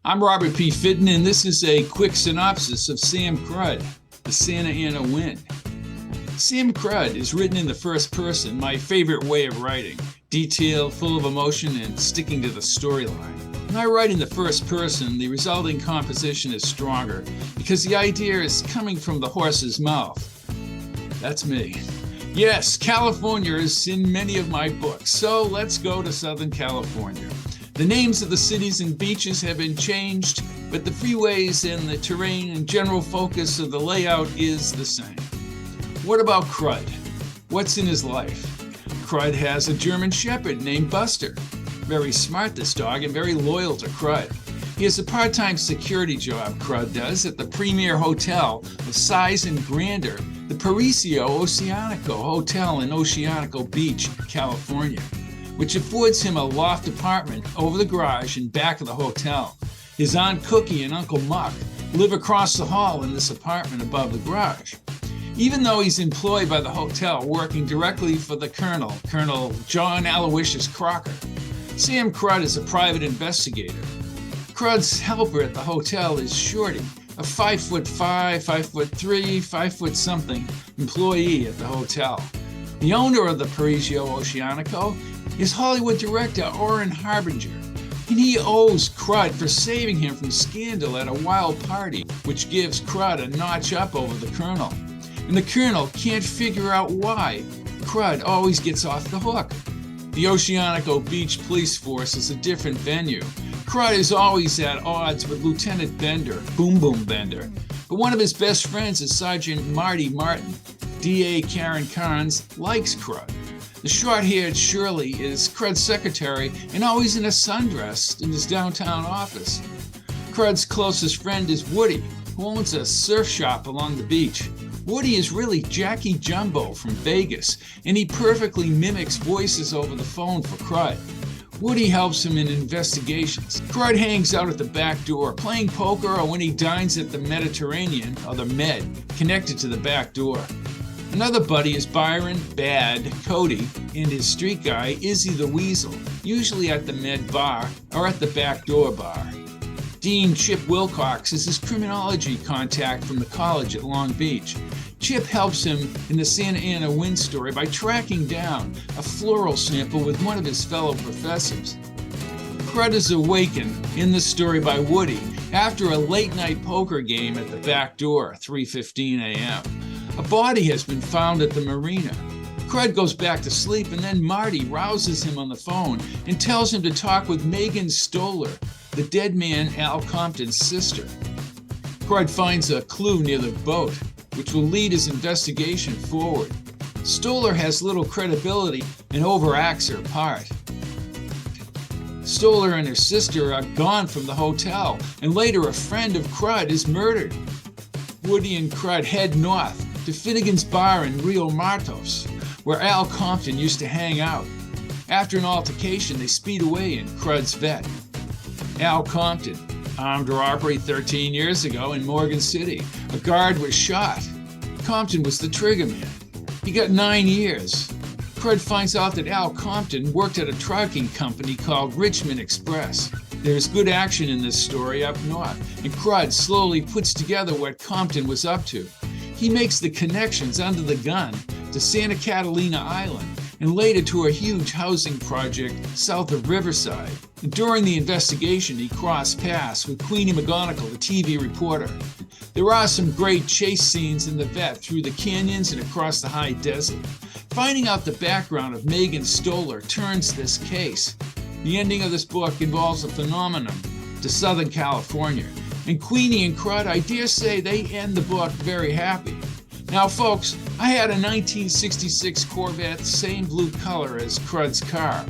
I'm Robert P. Fitton, and this is a quick synopsis of Sam Crud, the Santa Ana Wind. Sam Crud is written in the first person, my favorite way of writing, detailed, full of emotion, and sticking to the storyline. When I write in the first person, the resulting composition is stronger because the idea is coming from the horse's mouth. That's me. Yes, California is in many of my books, so let's go to Southern California. The names of the cities and beaches have been changed, but the freeways and the terrain and general focus of the layout is the same. What about Crud? What's in his life? Crud has a German Shepherd named Buster. Very smart, this dog, and very loyal to Crud. He has a part-time security job, Crud does, at the premier hotel of size and grandeur, the Paraiso Oceanico Hotel in Oceanico Beach, California, which affords him a loft apartment over the garage and back of the hotel. His Aunt Cookie and Uncle Muck live across the hall in this apartment above the garage. Even though he's employed by the hotel working directly for the Colonel John Aloysius Crocker, Sam Crud is a private investigator. Crud's helper at the hotel is Shorty, a 5'5", 5'3", 5'something employee at the hotel. The owner of the Paraiso Oceanico is Hollywood director Orrin Harbinger, and he owes Crud for saving him from scandal at a wild party, which gives Crud a notch up over the Colonel. And the Colonel can't figure out why Crud always gets off the hook. The Oceanico Beach Police Force is a different venue. Crud is always at odds with Lieutenant Bender, Boom Boom Bender, but one of his best friends is Sergeant Marty Martin. DA Karen Carnes likes Crud. The short-haired Shirley is Crud's secretary and always in a sundress in his downtown office. Crud's closest friend is Woody, who owns a surf shop along the beach. Woody is really Jackie Jumbo from Vegas, and he perfectly mimics voices over the phone for Crud. Woody helps him in investigations. Crud hangs out at the back door, playing poker or when he dines at the Mediterranean, or the Med, connected to the back door. Another buddy is Byron Bad Cody and his street guy, Izzy the Weasel, usually at the Med bar or at the back door bar. Dean Chip Wilcox is his criminology contact from the college at Long Beach. Chip helps him in the Santa Ana Wind story by tracking down a floral sample with one of his fellow professors. Crud is awakened in the story by Woody after a late-night poker game at the back door, 3:15 a.m. A body has been found at the marina. Crud goes back to sleep, and then Marty rouses him on the phone and tells him to talk with Megan Stoller, the dead man Al Compton's sister. Crud finds a clue near the boat, which will lead his investigation forward. Stoller has little credibility and overacts her part. Stoller and her sister are gone from the hotel, and later a friend of Crud is murdered. Woody and Crud head north to Finnegan's Bar in Rio Martos, where Al Compton used to hang out. After an altercation, they speed away in Crud's Vet. Al Compton, armed robbery 13 years ago in Morgan City. A guard was shot. Compton was the trigger man. He got 9 years. Crud finds out that Al Compton worked at a trucking company called Richmond Express. There's good action in this story up north, and Crud slowly puts together what Compton was up to. He makes the connections under the gun to Santa Catalina Island and later to a huge housing project south of Riverside. And during the investigation, he crossed paths with Queenie McGonigal, the TV reporter. There are some great chase scenes in the Vet through the canyons and across the high desert. Finding out the background of Megan Stoller turns this case. The ending of this book involves a phenomenon to Southern California. And Queenie and Crud, I dare say they end the book very happy. Now folks, I had a 1966 Corvette, same blue color as Crud's car.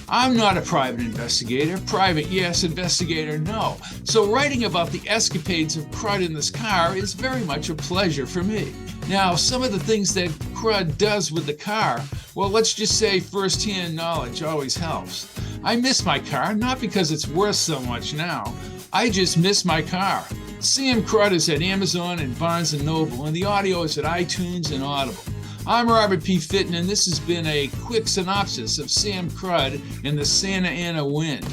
I'm not a private investigator. Private, yes. Investigator, no. So writing about the escapades of Crud in this car is very much a pleasure for me. Now, some of the things that Crud does with the car, well, let's just say first-hand knowledge always helps. I miss my car, not because it's worth so much now. I just miss my car. Sam Crud is at Amazon and Barnes & Noble, and the audio is at iTunes and Audible. I'm Robert P. Fitton, and this has been a quick synopsis of Sam Crud and the Santa Ana Wind.